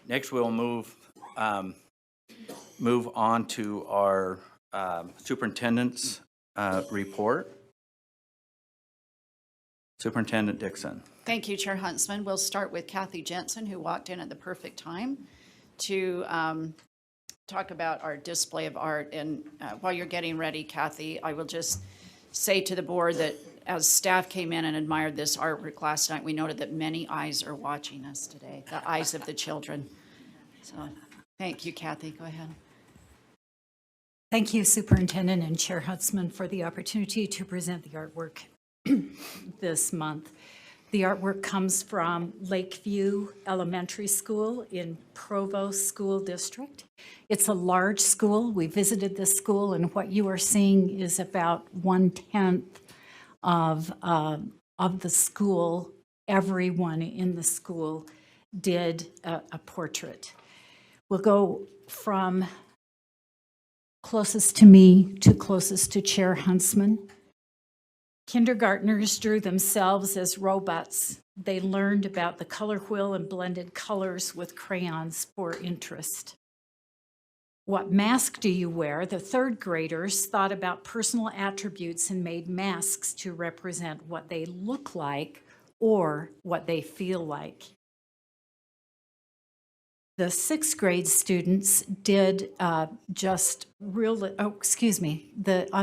Next, we'll move on to our superintendent's report. Superintendent Dixon. Thank you, Chair Huntsman. We'll start with Kathy Jensen, who walked in at the perfect time to talk about our display of art. And while you're getting ready, Kathy, I will just say to the board that as staff came in and admired this artwork last night, we noted that many eyes are watching us today, the eyes of the children. So thank you, Kathy. Go ahead. Thank you, Superintendent and Chair Huntsman, for the opportunity to present the artwork this month. The artwork comes from Lakeview Elementary School in Provo School District. It's a large school. We visited this school, and what you are seeing is about 1/10 of the school. Everyone in the school did a portrait. We'll go from closest to me to closest to Chair Huntsman. Kindergartners drew themselves as robots. They learned about the color wheel and blended colors with crayons for interest. What mask do you wear? The third graders thought about personal attributes and made masks to represent what they look like or what they feel like. The sixth grade students did on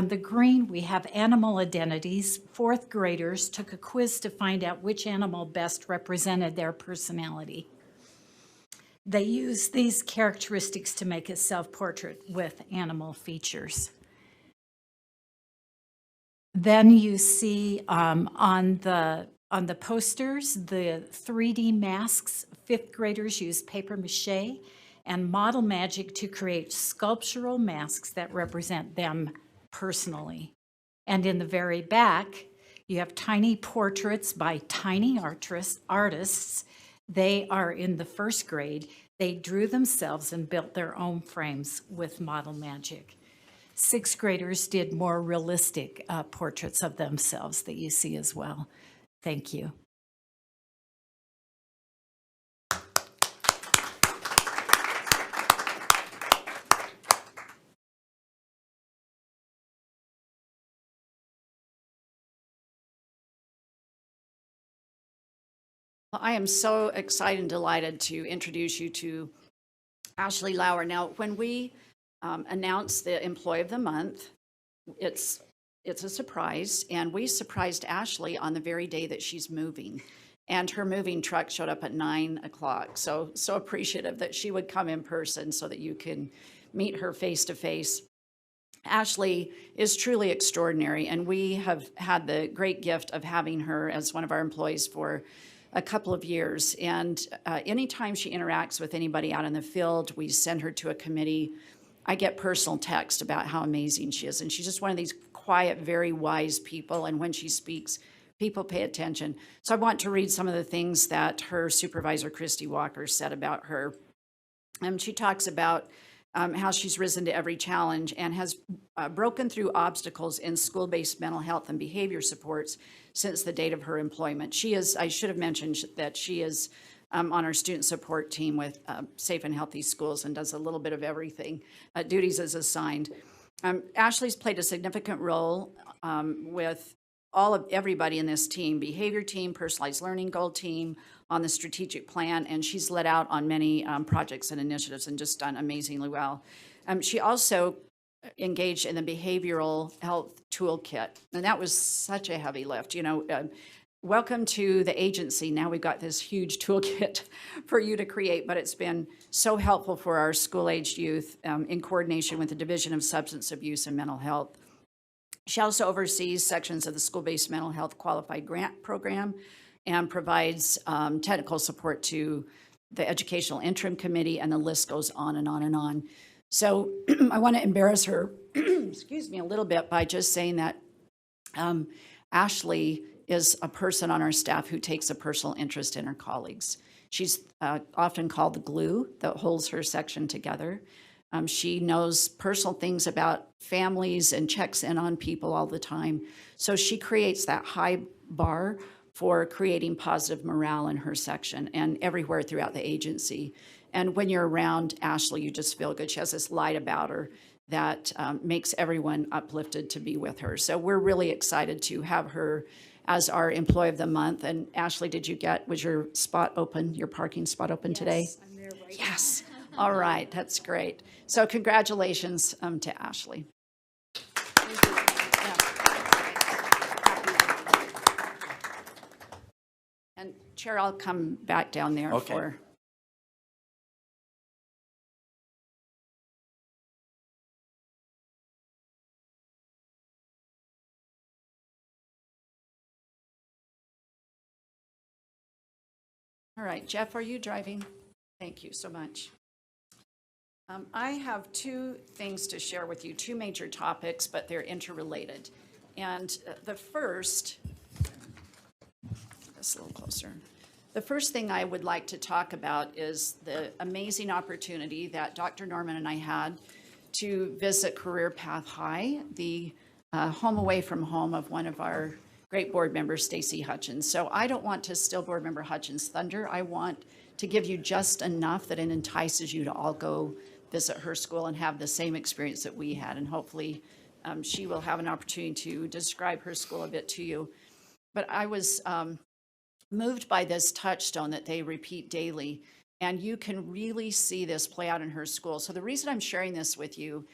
the green, we have animal identities. Fourth graders took a quiz to find out which animal best represented their personality. They used these characteristics to make a self-portrait with animal features. Then you see on the posters, the 3D masks. Fifth graders used paper mache and model magic to create sculptural masks that represent them personally. And in the very back, you have tiny portraits by tiny artists. They are in the first grade. They drew themselves and built their own frames with model magic. Sixth graders did more realistic portraits of themselves that you see as well. Thank you. Well, I am so excited and delighted to introduce you to Ashley Lauer. Now, when we announced the Employee of the Month, it's a surprise, and we surprised Ashley on the very day that she's moving. And her moving truck showed up at 9 o'clock. So appreciative that she would come in person so that you can meet her face to face. Ashley is truly extraordinary, and we have had the great gift of having her as one of our employees for a couple of years. And anytime she interacts with anybody out in the field, we send her to a committee. I get personal text about how amazing she is. And she's just one of these quiet, very wise people. And when she speaks, people pay attention. So I want to read some of the things that her supervisor, Christy Walker, said about her. She talks about how she's risen to every challenge and has broken through obstacles in school-based mental health and behavior supports since the date of her employment. I should have mentioned that she is on our student support team with Safe and Healthy Schools and does a little bit of everything, duties as assigned. Ashley's played a significant role with everybody in this team, behavior team, personalized learning goal team, on the strategic plan, and she's led out on many projects and initiatives and just done amazingly well. She also engaged in the behavioral health toolkit, and that was such a heavy lift. Welcome to the agency. Now we've got this huge toolkit for you to create, but it's been so helpful for our school-aged youth in coordination with the Division of Substance Abuse and Mental Health. She also oversees sections of the School-Based Mental Health Qualified Grant Program and provides technical support to the Educational Interim Committee, and the list goes on and on and on. So I want to embarrass her, excuse me, a little bit by just saying that Ashley is a person on our staff who takes a personal interest in her colleagues. She's often called the glue that holds her section together. She knows personal things about families and checks in on people all the time. So she creates that high bar for creating positive morale in her section and everywhere throughout the agency. And when you're around Ashley, you just feel good. She has this light about her that makes everyone uplifted to be with her. So we're really excited to have her as our Employee of the Month. And Ashley, was your spot open, your parking spot open today? Yes, I'm there right now. Yes. All right, that's great. So congratulations to Ashley. And Chair, I'll come back down there Okay. for. All right, Jeff, are you driving? Thank you so much. I have two things to share with you, two major topics, but they're interrelated. And the first, this a little closer. The first thing I would like to talk about is the amazing opportunity that Dr. Norman and I had to visit Career Path High, the home away from home of one of our great board members, Stacy Hutchins. So I don't want to steal board member Hutchins' thunder. I want to give you just enough that it entices you to all go visit her school and have the same experience that we had. And hopefully she will have an opportunity to describe her school a bit to you. But I was moved by this touchstone that they repeat daily. And you can really see this play out in her school. So the reason I'm sharing this with you,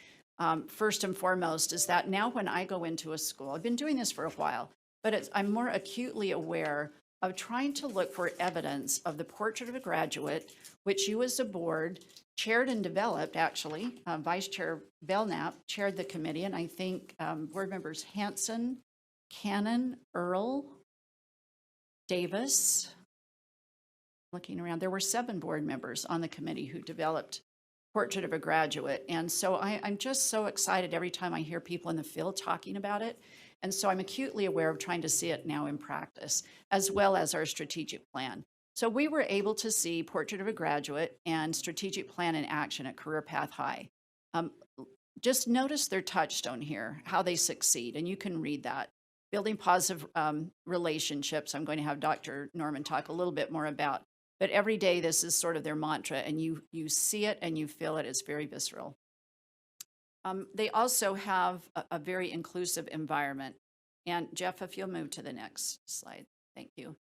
first and foremost, is that now when I go into a school, I've been doing this for a while, but I'm more acutely aware of trying to look for evidence of the portrait of a graduate, which you as a board chaired and developed, actually. Vice Chair Belknap chaired the committee, and I think board members Hanson, Cannon, Earl, Davis, looking around, there were 7 board members on the committee who developed Portrait of a Graduate. And so I'm just so excited every time I hear people in the field talking about it. And so I'm acutely aware of trying to see it now in practice, as well as our strategic plan. So we were able to see Portrait of a Graduate and strategic plan in action at Career Path High. Just notice their touchstone here, how they succeed, and you can read that. Building positive relationships, I'm going to have Dr. Norman talk a little bit more about. But every day, this is sort of their mantra, and you see it and you feel it. It's very visceral. They also have a very inclusive environment. And Jeff, if you'll move to the next slide. Thank you.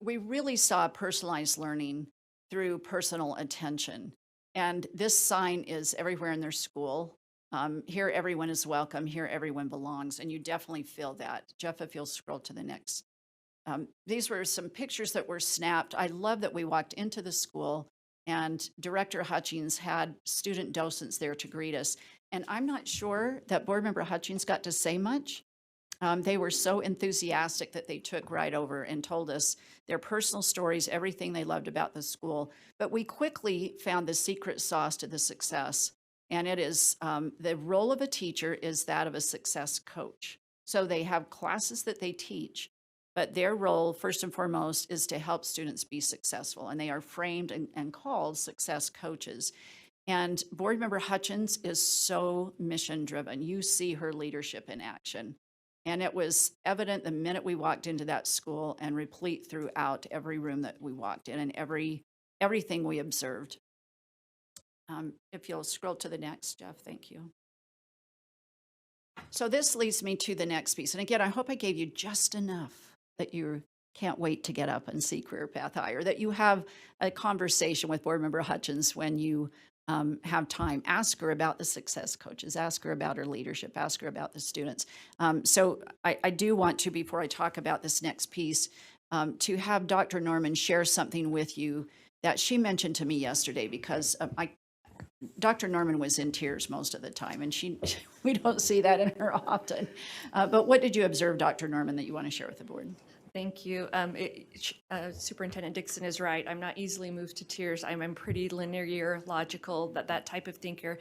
We really saw personalized learning through personal attention. And this sign is everywhere in their school. Here, everyone is welcome. Here, everyone belongs. And you definitely feel that. Jeff, if you'll scroll to the next. These were some pictures that were snapped. I love that we walked into the school and Director Hutchins had student docents there to greet us. And I'm not sure that board member Hutchins got to say much. They were so enthusiastic that they took right over and told us their personal stories, everything they loved about the school. But we quickly found the secret sauce to the success. And it is the role of a teacher is that of a success coach. So they have classes that they teach, but their role, first and foremost, is to help students be successful. And they are framed and called success coaches. And board member Hutchins is so mission driven. You see her leadership in action. And it was evident the minute we walked into that school and replete throughout every room that we walked in and everything we observed. If you'll scroll to the next, Jeff, thank you. So this leads me to the next piece. And again, I hope I gave you just enough that you can't wait to get up and see Career Path High, or that you have a conversation with board member Hutchins when you have time. Ask her about the success coaches, ask her about her leadership, ask her about the students. So I do want to, before I talk about this next piece, to have Dr. Norman share something with you that she mentioned to me yesterday, because Dr. Norman was in tears most of the time, and we don't see that in her often. But what did you observe, Dr. Norman, that you want to share with the board? Thank you. Superintendent Dixon is right. I'm not easily moved to tears. I'm pretty linear, logical, that type of thinker.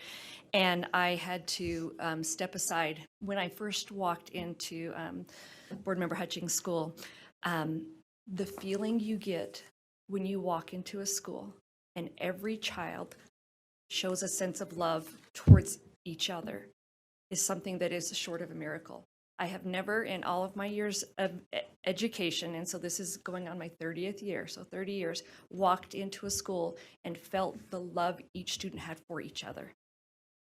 And I had to step aside. When I first walked into Board Member Hutchings' school, the feeling you get when you walk into a school and every child shows a sense of love towards each other is something that is short of a miracle. I have never in all of my years of education, and so this is going on my 30th year, so 30 years, walked into a school and felt the love each student had for each other.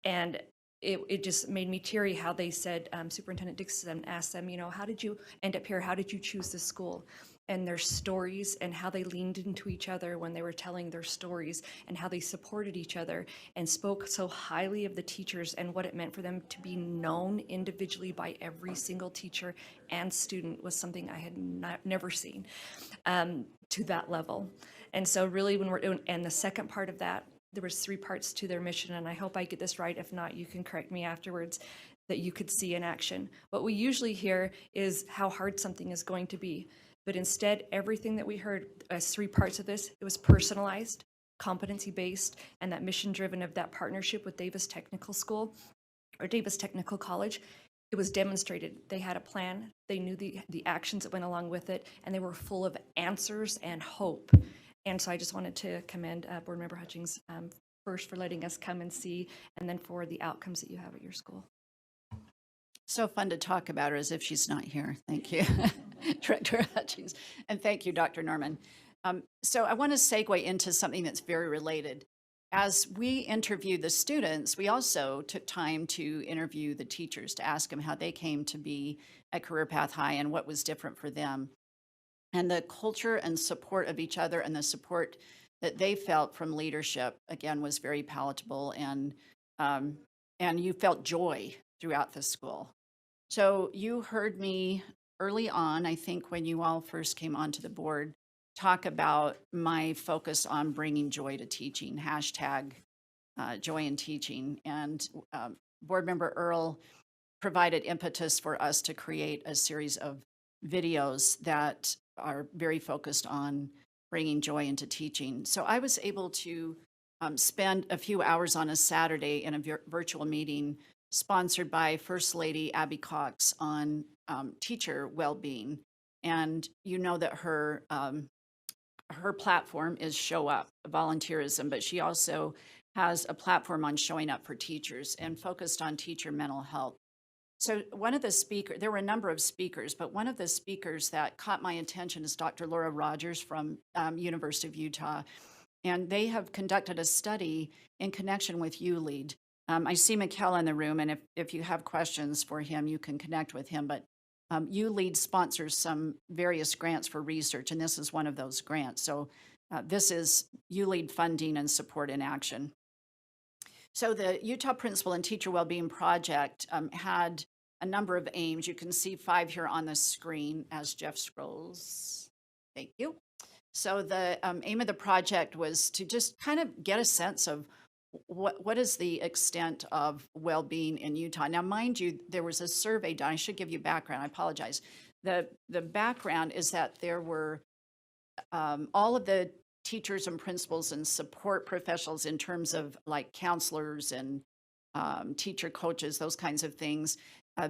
And it just made me teary how they said, Superintendent Dixon asked them, you know, how did you end up here? How did you choose this school? And their stories and how they leaned into each other when they were telling their stories and how they supported each other and spoke so highly of the teachers and what it meant for them to be known individually by every single teacher and student was something I had never seen to that level. And so really when we're doing, and the second part of that, there was 3 parts to their mission, and I hope I get this right. If not, you can correct me afterwards, that you could see in action. What we usually hear is how hard something is going to be. But instead, everything that we heard as 3 parts of this, it was personalized, competency-based, and that mission-driven of that partnership with Davis Technical School or Davis Technical College. It was demonstrated. They had a plan. They knew the actions that went along with it, and they were full of answers and hope. And so I just wanted to commend Board Member Hutchings first for letting us come and see, and then for the outcomes that you have at your school. So fun to talk about her as if she's not here. Thank you, Director Hutchings. And thank you, Dr. Norman. So I want to segue into something that's very related. As we interviewed the students, we also took time to interview the teachers to ask them how they came to be at Career Path High and what was different for them. And the culture and support of each other and the support that they felt from leadership, again, was very palatable. And you felt joy throughout the school. So you heard me early on, I think when you all first came onto the board, talk about my focus on bringing joy to teaching, hashtag joy in teaching. And Board Member Earl provided impetus for us to create a series of videos that are very focused on bringing joy into teaching. So I was able to spend a few hours on a Saturday in a virtual meeting sponsored by First Lady Abby Cox on teacher well-being. And you know that her platform is Show Up, volunteerism, but she also has a platform on showing up for teachers and focused on teacher mental health. So one of the speakers, there were a number of speakers, but one of the speakers that caught my attention is Dr. Laura Rogers from University of Utah. And they have conducted a study in connection with ULEAD. I see Mikkel in the room, and if you have questions for him, you can connect with him. But ULEAD sponsors some various grants for research, and this is one of those grants. So this is ULEAD funding and support in action. So the Utah Principal and Teacher Wellbeing Project had a number of aims. You can see 5 here on the screen as Jeff scrolls. Thank you. So the aim of the project was to just kind of get a sense of what is the extent of well-being in Utah. Now, mind you, there was a survey done. I should give you background. I apologize. The background is that there were all of the teachers and principals and support professionals in terms of like counselors and teacher coaches, those kinds of things.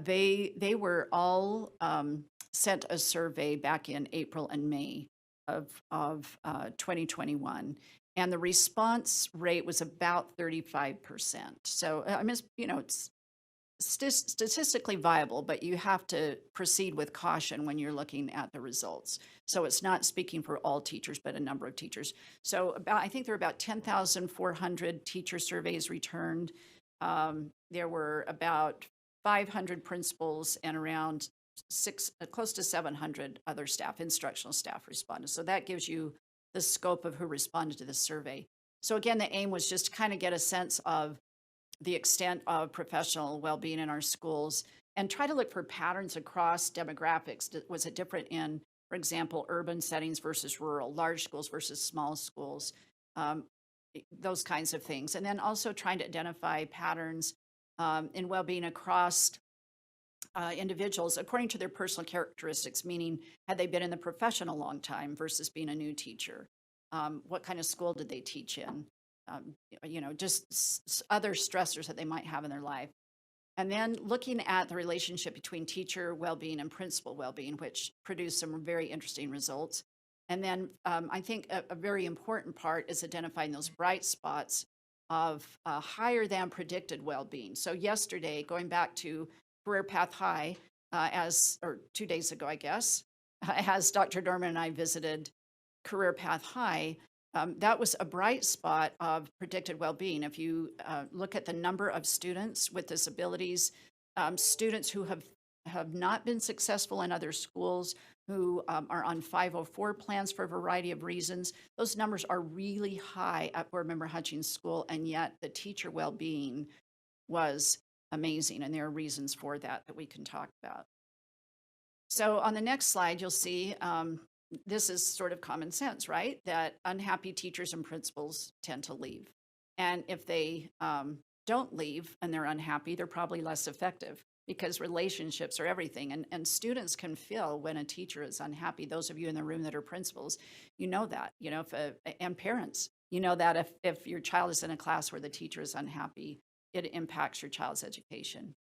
They were all sent a survey back in April and May of 2021. And the response rate was about 35%. So, I mean, it's statistically viable, but you have to proceed with caution when you're looking at the results. So it's not speaking for all teachers, but a number of teachers. So I think there were about 10,400 teacher surveys returned. There were about 500 principals and around close to 700 other staff, instructional staff responded. So that gives you the scope of who responded to the survey. So again, the aim was just to kind of get a sense of the extent of professional well-being in our schools and try to look for patterns across demographics. Was it different in, for example, urban settings versus rural, large schools versus small schools, those kinds of things. And then also trying to identify patterns in well-being across individuals according to their personal characteristics, meaning had they been in the profession a long time versus being a new teacher? What kind of school did they teach in? Just other stressors that they might have in their life. And then looking at the relationship between teacher well-being and principal well-being, which produced some very interesting results. And then I think a very important part is identifying those bright spots of higher than predicted well-being. So yesterday, going back to Career Path High, or 2 days ago, I guess, as Dr. Dorman and I visited Career Path High, that was a bright spot of predicted well-being. If you look at the number of students with disabilities, students who have not been successful in other schools, who are on 504 plans for a variety of reasons, those numbers are really high at Board Member Hutchings School, and yet the teacher well-being was amazing, and there are reasons for that that we can talk about. So on the next slide, you'll see this is sort of common sense, right? That unhappy teachers and principals tend to leave. And if they don't leave and they're unhappy, they're probably less effective because relationships are everything. And students can feel when a teacher is unhappy. Those of you in the room that are principals, you know that, and parents, you know that if your child is in a class where the teacher is unhappy, it impacts your child's education.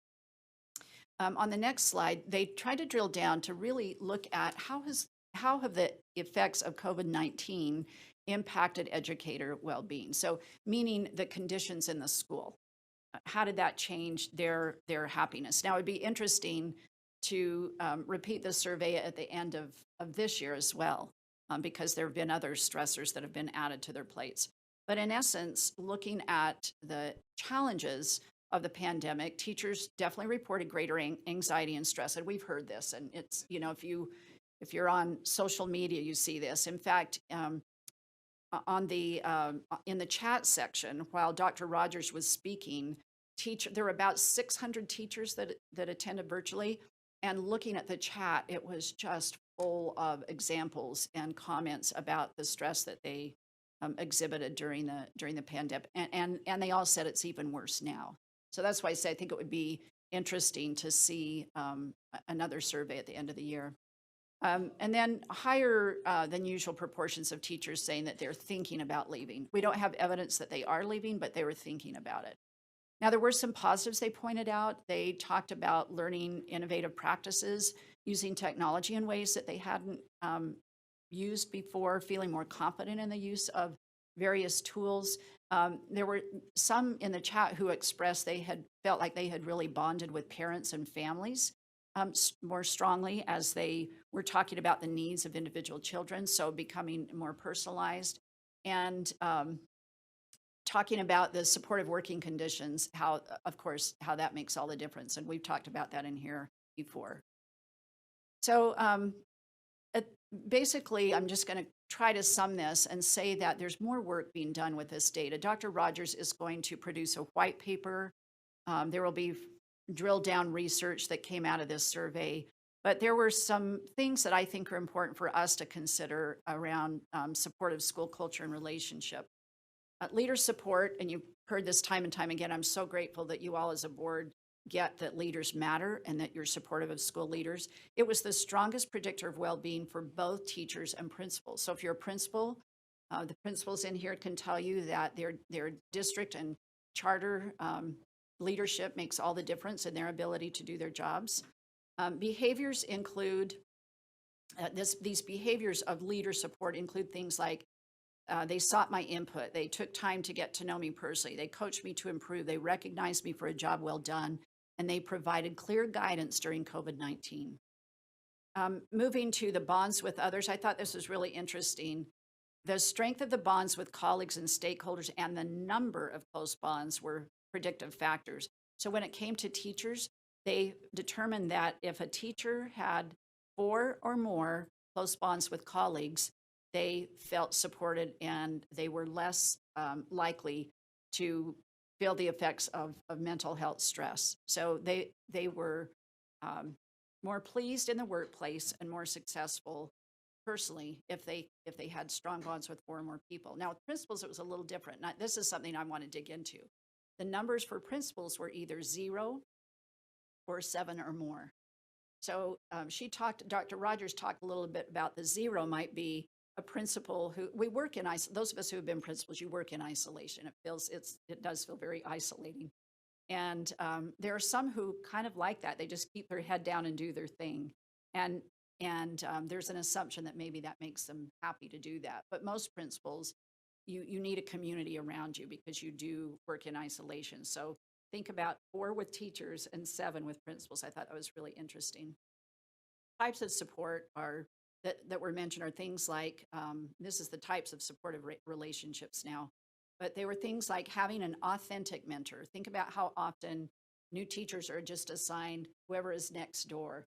On the next slide, they try to drill down to really look at how have the effects of COVID-19 impacted educator well-being? So meaning the conditions in the school. How did that change their happiness? Now, it'd be interesting to repeat the survey at the end of this year as well, because there have been other stressors that have been added to their plates. But in essence, looking at the challenges of the pandemic, teachers definitely reported greater anxiety and stress. And we've heard this, and it's, if you're on social media, you see this. In fact, in the chat section, while Dr. Rogers was speaking, there were about 600 teachers that attended virtually. And looking at the chat, it was just full of examples and comments about the stress that they exhibited during the pandemic, and they all said it's even worse now. So that's why I say I think it would be interesting to see another survey at the end of the year. And then higher than usual proportions of teachers saying that they're thinking about leaving. We don't have evidence that they are leaving, but they were thinking about it. Now, there were some positives they pointed out. They talked about learning innovative practices, using technology in ways that they hadn't used before, feeling more confident in the use of various tools. There were some in the chat who expressed they had felt like they had really bonded with parents and families more strongly as they were talking about the needs of individual children, so becoming more personalized, and talking about the supportive working conditions, how that makes all the difference. And we've talked about that in here before. So basically, I'm just going to try to sum this and say that there's more work being done with this data. Dr. Rogers is going to produce a white paper. There will be drill down research that came out of this survey, but there were some things that I think are important for us to consider around supportive school culture and relationship. Leader support, and you've heard this time and time again, I'm so grateful that you all as a board get that leaders matter and that you're supportive of school leaders. It was the strongest predictor of well-being for both teachers and principals. So if you're a principal, the principals in here can tell you that their district and charter leadership makes all the difference in their ability to do their jobs. Behaviors include, these behaviors of leader support include things like they sought my input, they took time to get to know me personally, they coached me to improve, they recognized me for a job well done, and they provided clear guidance during COVID-19. Moving to the bonds with others, I thought this was really interesting. The strength of the bonds with colleagues and stakeholders and the number of close bonds were predictive factors. So when it came to teachers, they determined that if a teacher had 4 or more close bonds with colleagues, they felt supported and they were less likely to feel the effects of mental health stress. So they were more pleased in the workplace and more successful personally if they had strong bonds with 4 or more people. Now with principals, it was a little different. Now, this is something I want to dig into. The numbers for principals were either 0 or 7 or more. So Dr. Rogers talked a little bit about the 0 might be a principal who, we work in, those of us who have been principals, you work in isolation. It does feel very isolating. And there are some who kind of like that. They just keep their head down and do their thing. And there's an assumption that maybe that makes them happy to do that. But most principals, you need a community around you because you do work in isolation. So think about 4 with teachers and 7 with principals. I thought that was really interesting. Types of support are that were mentioned are things like, this is the types of supportive relationships now, but they were things like having an authentic mentor. Think about how often new teachers are just assigned whoever is next door,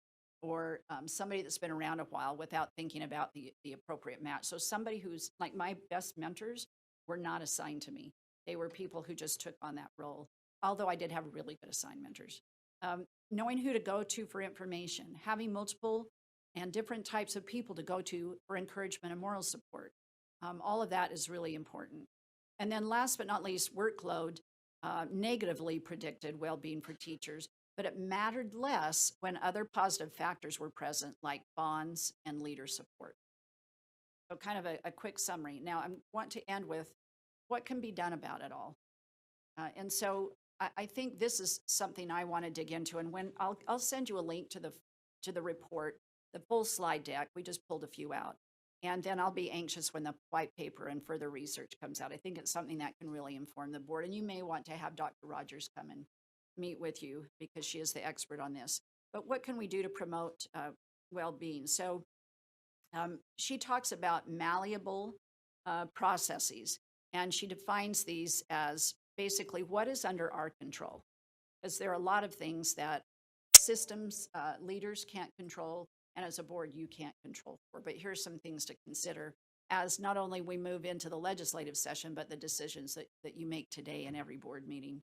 or somebody that's been around a while without thinking about the appropriate match. So somebody who's like my best mentors were not assigned to me. They were people who just took on that role, although I did have really good assigned mentors. Knowing who to go to for information, having multiple and different types of people to go to for encouragement and moral support. All of that is really important. And then last but not least, workload negatively predicted well-being for teachers, but it mattered less when other positive factors were present, like bonds and leader support. So kind of a quick summary. Now I want to end with what can be done about it all. And so I think this is something I want to dig into. And when I'll send you a link to the report, the full slide deck. We just pulled a few out. And then I'll be anxious when the white paper and further research comes out. I think it's something that can really inform the board. And you may want to have Dr. Rogers come and meet with you because she is the expert on this. But what can we do to promote well-being? So she talks about malleable processes, and she defines these as basically what is under our control. Because there are a lot of things that systems leaders can't control, and as a board, you can't control for. But here's some things to consider as not only we move into the legislative session, but the decisions that you make today in every board meeting.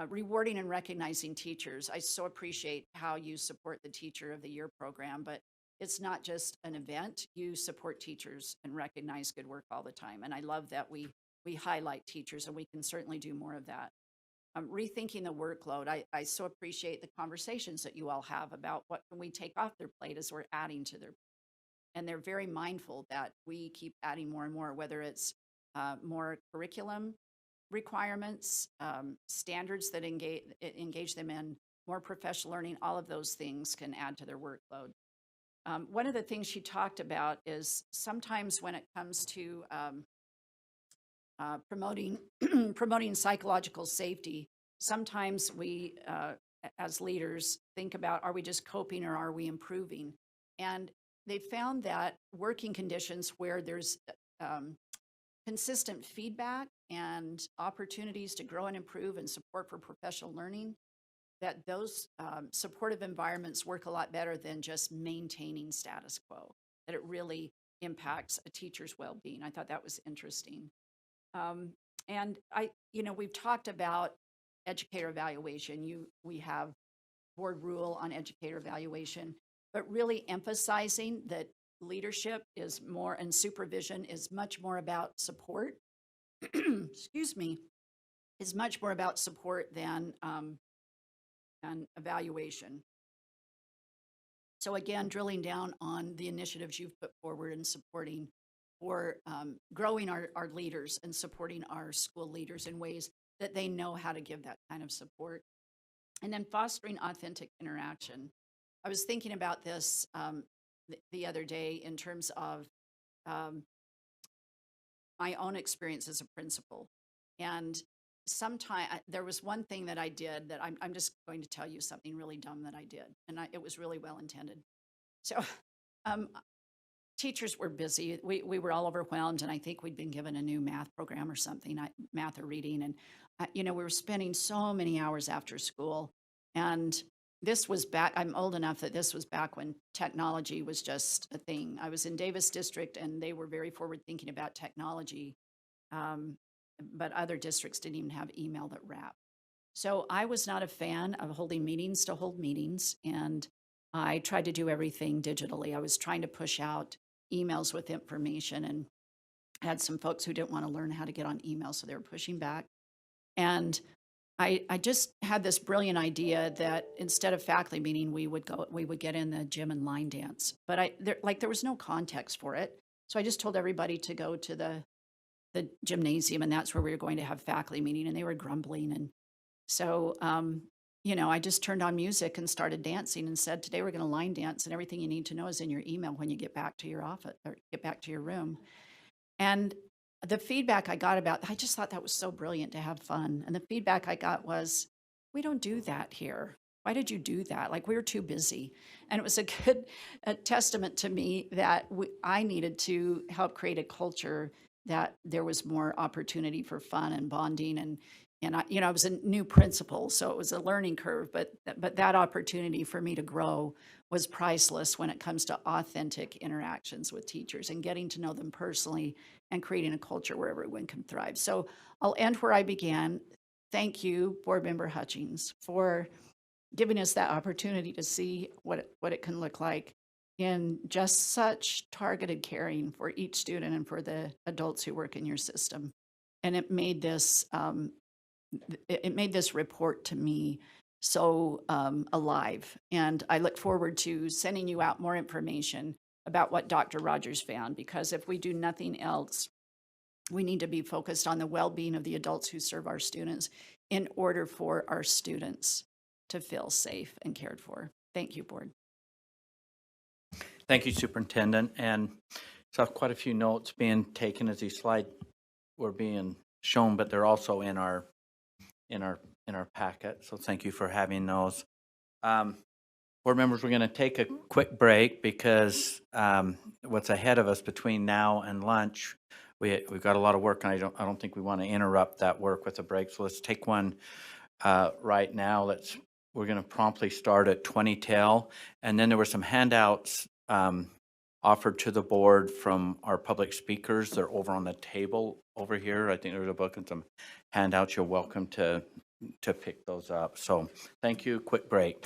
Rewarding and recognizing teachers. I so appreciate how you support the Teacher of the Year program, but it's not just an event. You support teachers and recognize good work all the time. And I love that we highlight teachers, and we can certainly do more of that. Rethinking the workload. I so appreciate the conversations that you all have about what can we take off their plate as we're adding to their, and they're very mindful that we keep adding more and more, whether it's more curriculum requirements, standards that engage them in more professional learning. All of those things can add to their workload. One of the things she talked about is sometimes when it comes to promoting promoting psychological safety, sometimes we as leaders think about, are we just coping or are we improving? And they found that working conditions where there's consistent feedback and opportunities to grow and improve and support for professional learning, that those supportive environments work a lot better than just maintaining status quo, that it really impacts a teacher's well-being. I thought that was interesting. And we've talked about educator evaluation. We have board rule on educator evaluation, but really emphasizing that leadership is more and supervision is much more about support. Excuse me, is much more about support than evaluation. So again, drilling down on the initiatives you've put forward and supporting for growing our leaders and supporting our school leaders in ways that they know how to give that kind of support. And then fostering authentic interaction. I was thinking about this the other day in terms of my own experience as a principal. And sometime there was one thing that I did that I'm just going to tell you something really dumb that I did. And it was really well intended. So teachers were busy. We were all overwhelmed, and I think we'd been given a new math program or something, math or reading. And, we were spending so many hours after school. And this was back, I'm old enough that this was back when technology was just a thing. I was in Davis District, and they were very forward thinking about technology. But other districts didn't even have email that wrapped. So I was not a fan of holding meetings to hold meetings, and I tried to do everything digitally. I was trying to push out emails with information, and I had some folks who didn't want to learn how to get on email, so they were pushing back. And I just had this brilliant idea that instead of faculty meeting, we would get in the gym and line dance. But there was no context for it. So I just told everybody to go to the gymnasium, and that's where we were going to have faculty meeting, and they were grumbling. And so, I just turned on music and started dancing and said, today we're going to line dance, and everything you need to know is in your email when you get back to your office or get back to your room. And the feedback I got I just thought that was so brilliant to have fun. And the feedback I got was, we don't do that here. Why did you do that? Like, we were too busy. And it was a good testament to me that I needed to help create a culture that there was more opportunity for fun and bonding. And I, I was a new principal, so it was a learning curve, but that opportunity for me to grow was priceless when it comes to authentic interactions with teachers and getting to know them personally and creating a culture where everyone can thrive. So I'll end where I began. Thank you, Board Member Hutchings, for giving us that opportunity to see what it can look like in just such targeted caring for each student and for the adults who work in your system. And it made this report to me so alive. And I look forward to sending you out more information about what Dr. Rogers found, because if we do nothing else, we need to be focused on the well-being of the adults who serve our students in order for our students to feel safe and cared for. Thank you, Board. Thank you, Superintendent. And saw quite a few notes being taken as these slides were being shown, but they're also in our packet. So thank you for having those. Board members, we're going to take a quick break because what's ahead of us between now and lunch, we've got a lot of work, and I don't think we want to interrupt that work with a break. So let's take one right now. We're going to promptly start at 20 till, and then there were some handouts offered to the board from our public speakers. They're over on the table over here. I think there's a book and some handouts. You're welcome to pick those up. So thank you. Quick break.